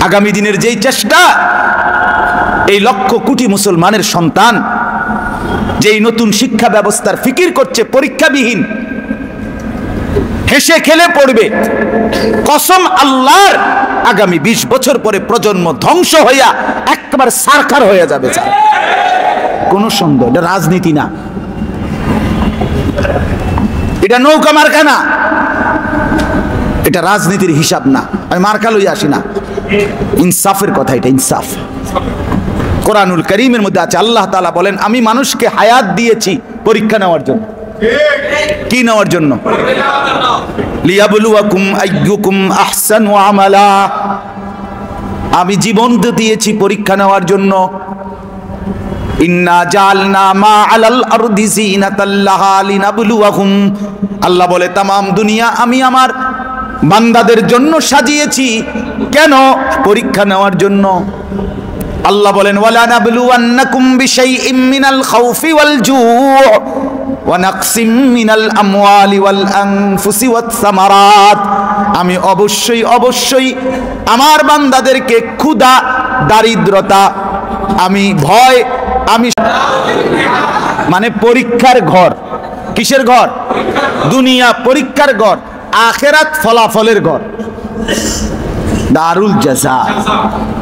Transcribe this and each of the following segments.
আগামী দিনের যেই চেষ্টা, এই লক্ষ কোটি মুসলমানের সন্তান যেই নতুন শিক্ষা ব্যবস্থার ফিকির করছে, পরীক্ষাবিহীন হেসে খেলে পড়বে, কসম আল্লাহর আগামী 20 বছর পরে প্রজন্ম ধ্বংস হইয়া একবার সারকার হয়ে যাবে। কোনো সন্দেহ, এটা রাজনীতি না, এটা নৌকা মার্কা না, এটা রাজনীতির হিসাব না। আমি মার্কা লই আসি না, ইনসাফের কথা, এটা ইনসাফ। কোরআনুল কারীমের মধ্যে আছে, আল্লাহ তাআলা বলেন আমি মানুষকে হায়াত দিয়েছি পরীক্ষা নেওয়ার জন্য। কি নেওয়ার জন্য? লিয়াবলুয়াকুম আইয়ুকুম আহসানু আমালা। আমি জীবন দিয়েছি পরীক্ষা নেওয়ার জন্য। ইন্না জাআলনা মা আলাল আরদি জিনাতাল লাহা লিনাবলুয়াহুম। আল্লাহ বলে তামাম দুনিয়া আমি আমার বান্দাদের জন্য সাজিয়েছি। কেন? পরীক্ষা নেওয়ার জন্য। আল্লাহ বলেন ওয়ালা নাবলুওয়ান্নাকুম বিশাইইম মিনাল খাউফি ওয়াল জু' ওয়া নাকসিম মিনাল আমওয়ালি ওয়াল আনফুসি ওয়াস সামারাত। আমি অবশ্যই আমার বান্দাদেরকে ক্ষুধা, দারিদ্রতা, আমি ভয়, আমি মানে পরীক্ষার ঘর। কিসের ঘর? দুনিয়া পরীক্ষার ঘর, আখিরাত ফলাফলের ঘর, দারুল জাযা।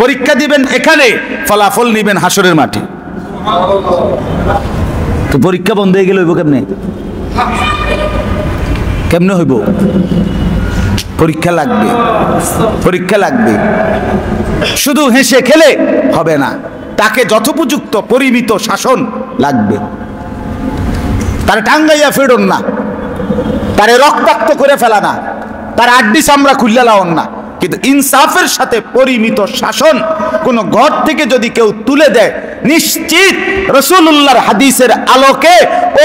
পরীক্ষা দিবেন এখানে, ফলাফল নিবেন হাসরের মাঠে। তো পরীক্ষা বন্ধ হয়ে গেলে হইব কেমনে? কেমনে হইব? পরীক্ষা লাগবে, পরীক্ষা লাগবে। শুধু হেসে খেলে হবে না, তাকে যথোপযুক্ত পরিমিত শাসন লাগবে। তার টাঙ্গাইয়া ফেরন না, তারে রক্তাক্ত করে ফেলা না, তার আড্ডি চামড়া খুললে লাওন না, কিন্তু ইনসাফের সাথে পরিমিত শাসন কোন ঘর থেকে যদি কেউ তুলে দেয়, নিশ্চিত রাসূলুল্লাহর হাদিসের আলোকে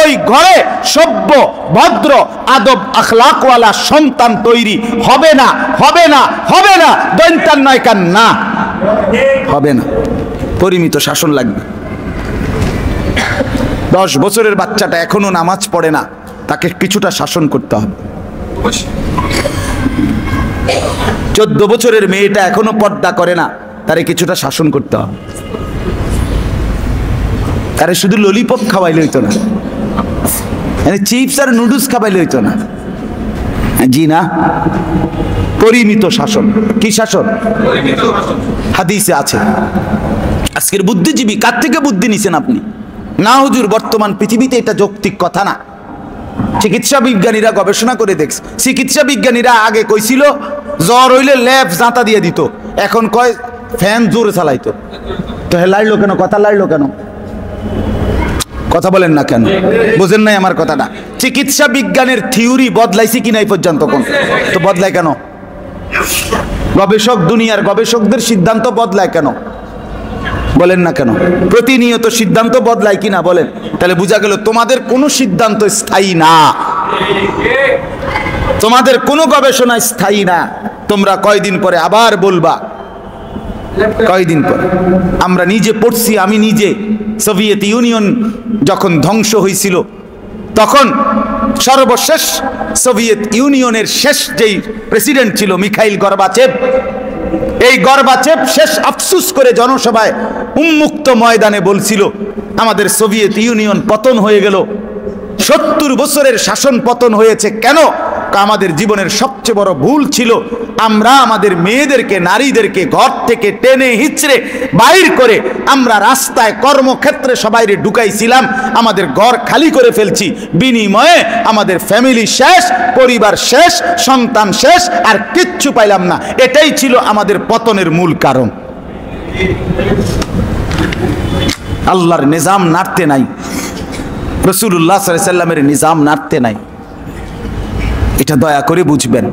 ওই ঘরে সভ্য, ভদ্র, আদব আখলাকওয়ালা সন্তান তৈরি হবে না, হবে না, হবে না। দৈন্তান নয় কান না, হবে না। পরিমিত শাসন লাগবে। 10 বছরের বাচ্চাটা এখনো নামাজ পড়ে না, তাকে কিছুটা শাসন করতে হবে। 14 বছরের মেয়েটা এখনো পর্দা করে না, তারে কিছুটা শাসন করতে হবে। তারে শুধু ললিপপ খাওয়াইলে হইতো না, চিপস আর নুডলস খাওয়াইলে হইতো না। জি না, পরিমিত শাসন। কি শাসন? হাদিসে আছে। আজকের বুদ্ধিজীবী কার থেকে বুদ্ধি নিছেন আপনি? না হুজুর, বর্তমান পৃথিবীতে এটা যৌক্তিক কথা না। চিকিৎসা বিজ্ঞানীরা গবেষণা করে দেখছে। চিকিৎসা বিজ্ঞানীরা আগে কইছিল জ্বর হইলে লেপ জাঁতা দিয়ে দিত, এখন কয় ফ্যান জোরে চালাইতো। তো হে লাইলো কেন? কথা লাইলো কেন? কথা বলেন না কেন? বুঝেন নাই আমার কথাটা? চিকিৎসা বিজ্ঞানের থিওরি বদলাইছে কি নাই পর্যন্ত কোন? তো বদলায় কেন? গবেষক, দুনিয়ার গবেষকদের সিদ্ধান্ত বদলায় কেন? বলেন না কেন? প্রতিনিয়ত সিদ্ধান্ত বদলায় কিনা বলেন? তাহলে বোঝা গেল তোমাদের কোনো সিদ্ধান্ত স্থায়ী না, তোমাদের কোনো গবেষণা স্থায়ী না। তোমরা কয়দিন পরে আবার বলবা। কয়দিন পরে আমরা নিজে পড়ছি, আমি নিজে সোভিয়েত ইউনিয়ন যখন ধ্বংস হয়েছিল, তখন সর্বশেষ সোভিয়েত ইউনিয়নের শেষ যেই প্রেসিডেন্ট ছিল মিখাইল গর্বাচেভ, এই গর্বাচেভ শেষ আফসুস করে জনসভায় উন্মুক্ত ময়দানে বলছিল আমাদের সোভিয়েত ইউনিয়ন পতন হয়ে গেল, 70 বছরের শাসন পতন হয়েছে কেন? আমাদের জীবনের সবচেয়ে বড় ভুল ছিল আমরা আমাদের মেয়েদেরকে, নারীদেরকে ঘর থেকে টেনে হিচড়ে বাইর করে আমরা রাস্তায়, কর্মক্ষেত্রে সবাইরে ঢুকাইছিলাম, আমাদের ঘর খালি করে ফেলছি, বিনিময়ে আমাদের ফ্যামিলি শেষ, পরিবার শেষ, সন্তান শেষ, আর কিচ্ছু পাইলাম না। এটাই ছিল আমাদের পতনের মূল কারণ। আল্লাহর নিজাম নাড়তে নাই, রাসূলুল্লাহ সাল্লাল্লাহু আলাইহি ওয়াসাল্লামের নিজাম নাড়তে নাই। এটা দয়া করে বুঝবেন,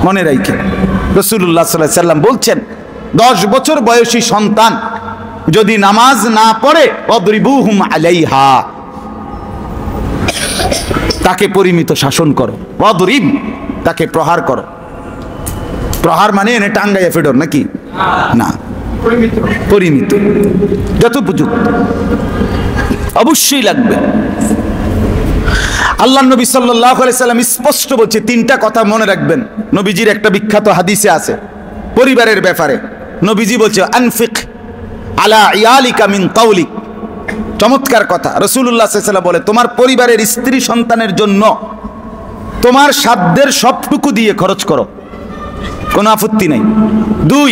মনে রাখেন। রাসূলুল্লাহ সাল্লাল্লাহু আলাইহি ওয়াসাল্লাম বলছেন 10 বছর বয়সী সন্তান যদি নামাজ না পড়ে ওয়াদরিবুহুম আলাইহা, তাকে পরিমিত শাসন করো। ওয়াদরিব, তাকে প্রহার করো। প্রহার মানে এনে টাঙ্গাইয়া ফেডর নাকি? না, পরিমিত, যথোপযুক্ত অবশ্যই লাগবে। আল্লাহ নবী সাল্লাল্লাহু আলাইহি সাল্লাম স্পষ্ট বলছে, 3টা কথা মনে রাখবেন। নবীজির একটা বিখ্যাত হাদিসে আছে পরিবারের ব্যাপারে। নবীজি বলছে আনফিক আলা ইয়ালিকা মিন কাউলিক, চমৎকার কথা। রাসূলুল্লাহ সাল্লাল্লাহু আলাইহি ওয়াসাল্লাম বলে তোমার পরিবারের স্ত্রী সন্তানের জন্য তোমার সাধ্যের সবটুকু দিয়ে খরচ করো, কোনো আপত্তি নেই। 2,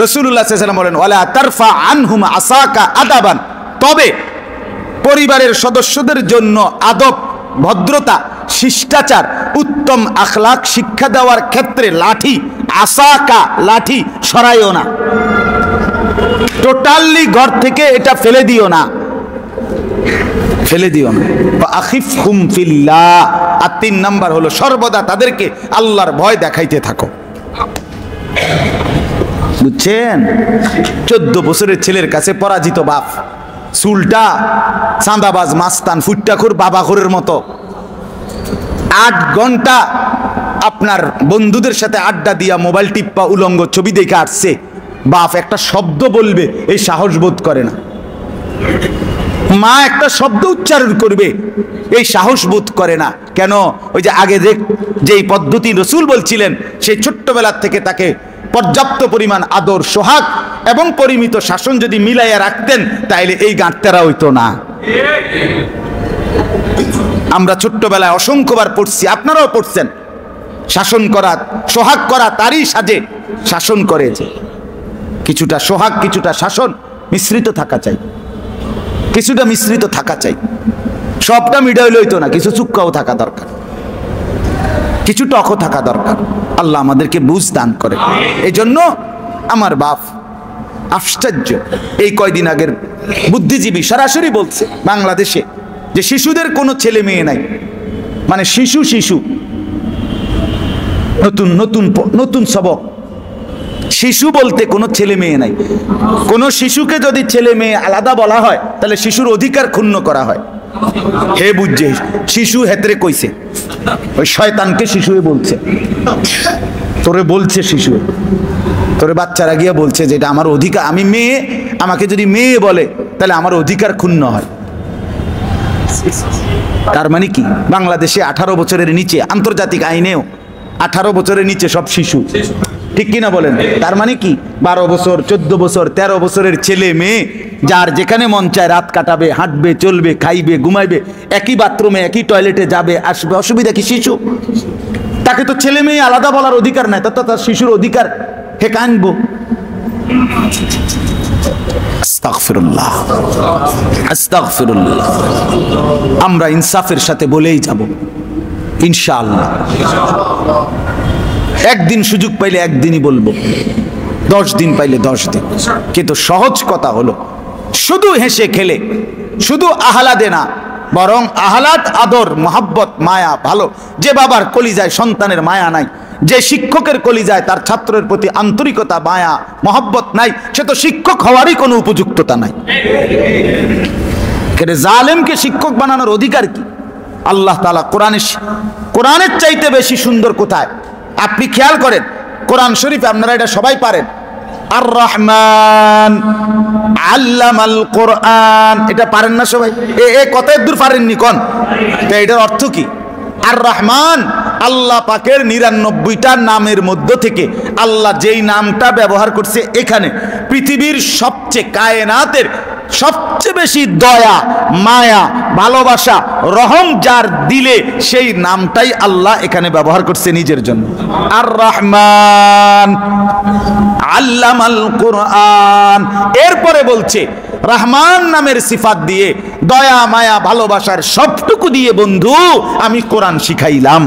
রাসূলুল্লাহ সাল্লাল্লাহু আলাইহি ওয়াসাল্লাম বলেন ওয়ালা তারফা আনহুম আসাকা আদাবান, তবে পরিবারের সদস্যদের জন্য আদব, ভদ্রতা, শিষ্টাচার, উত্তম আখলাক শিক্ষা দেওয়ার ক্ষেত্রে লাঠি, আসাকা লাঠি সরাইও না, টোটালি ঘর থেকে এটা ফেলে দিও না, ফেলে দিও না। আখিফহুম ফিল্লাহ। আর 3 নাম্বার হলো সর্বদা তাদেরকে আল্লাহর ভয় দেখাইতে থাকো। বুঝছেন? 14 বছরের ছেলের কাছে পরাজিত বাপ, চুলটা চাঁদাবাজ মাস্তান ফুট্টাখোর বাবাখোরের মতো 8 ঘন্টা আপনার বন্ধুদের সাথে আড্ডা দিয়া মোবাইল টিপ্পা উলঙ্গ ছবি দেখে আসছে, বাপ একটা শব্দ বলবে এই সাহস বোধ করে না, মা একটা শব্দ উচ্চারণ করবে এই সাহস বোধ করে না। কেন? ওই যে আগে যেই পদ্ধতি রাসূল বলছিলেন, সেই ছোট্টবেলার থেকে তাকে পর্যাপ্ত পরিমাণ আদর, সোহাগ এবং পরিমিত শাসন যদি মিলাইয়া রাখতেন তাইলে এই গাঁটতেরা হইতো না। আমরা ছোট্টবেলায় অসংখ্যবার পড়ছি, আপনারাও পড়ছেন, শাসন করা, সোহাগ করা তারই সাজে শাসন করেছে। কিছুটা সোহাগ কিছুটা শাসন মিশ্রিত থাকা চাই, কিছুটা মিশ্রিত থাকা চাই, সবটা মিডাইল হইতো না, কিছু চুক্কাও থাকা দরকার, কিছু টকও থাকা দরকার। আল্লাহ আমাদেরকে বুঝ দান করে। এই জন্য আমার বাপ আশ্চর্য, এই কয়দিন আগের বুদ্ধিজীবী সরাসরি বলছে বাংলাদেশে যে শিশুদের কোনো ছেলে মেয়ে নাই, মানে শিশু শিশু নতুন নতুন নতুন সবক, শিশু বলতে কোনো ছেলে মেয়ে নাই। কোনো শিশুকে যদি ছেলে মেয়ে আলাদা বলা হয় তাহলে শিশুর অধিকার ক্ষুণ্ণ করা হয়। হে বুঝছে শিশু হেতরে কইছে, ওই শয়তানকে শিশুয়ে বলছে, তোরে বলছে শিশু, তোরে বাচ্চারা গিয়া বলছে যে এটা আমার অধিকার, আমি মেয়ে, আমাকে যদি মেয়ে বলে তাহলে আমার অধিকার ক্ষুণ্ণ হয়। তার মানে কি? বাংলাদেশে 18 বছরের নিচে, আন্তর্জাতিক আইনেও 18 বছরের নিচে সব শিশু, ঠিক কিনা বলেন? তার মানে কি 12 বছর 14 বছর 13 বছরের ছেলে মেয়ে যার যেখানে মন চায় রাত কাটাবে, হাঁটবে, চলবে, খাইবে, ঘুমাইবে, একই বাথরুমে একই টয়লেটে যাবে আসবে, অসুবিধা কি? শিশু, তাকে তো ছেলে মেয়ে আলাদা বলার অধিকার নাই, তত তার শিশুর অধিকার হে কানবো। আস্তাগফিরুল্লাহ, আস্তাগফিরুল্লাহ। আমরা ইনসাফের সাথে বলেই যাব ইনশাআল্লাহ। একদিন সুযোগ পাইলে একদিনই বলবো, 10 দিন পাইলে 10 দিন। কিন্তু সহজ কথা হলো শুধু হেসে খেলে, শুধু আহ্লাদে না, বরং আহ্লাদ, আদর, মহাব্বত, মায়া, ভালো। যে বাবার কলিজায় সন্তানের মায়া নাই, যে শিক্ষকের কলিজায় তার ছাত্রের প্রতি আন্তরিকতা, মায়া, মহাব্বত নাই, সে তো শিক্ষক হওয়ারই কোনো উপযুক্ততা নাই। জালেমকে শিক্ষক বানানোর অধিকার কি? আল্লাহ তাআলা কোরআনের চাইতে বেশি সুন্দর কোথায়? আপনি খেয়াল করেন কোরআন শরীফে, আপনারা এটা সবাই পারেন, আর রহমান আল্লামাল কোরআন, এটা পারেন না সবাই? এ কতই দূর পারেননি কোন? তো এটার অর্থ কি? আর রহমান আল্লাহ পাকের 99টা নামের মধ্য থেকে আল্লাহ যেই নামটা ব্যবহার করছে এখানে, পৃথিবীর সবচেয়ে, কায়নাতের সবচেয়ে বেশি দয়া, মায়া, ভালোবাসা, রহম যার দিলে সেই নামটাই আল্লাহ এখানে ব্যবহার করছে নিজের জন্য। আর রহমান আল্লামাল কোরআন, এরপরে বলছে রহমান নামের সিফাত দিয়ে, দয়া, মায়া, ভালোবাসার সবটুকু দিয়ে বন্ধু আমি কোরআন শিখাইলাম।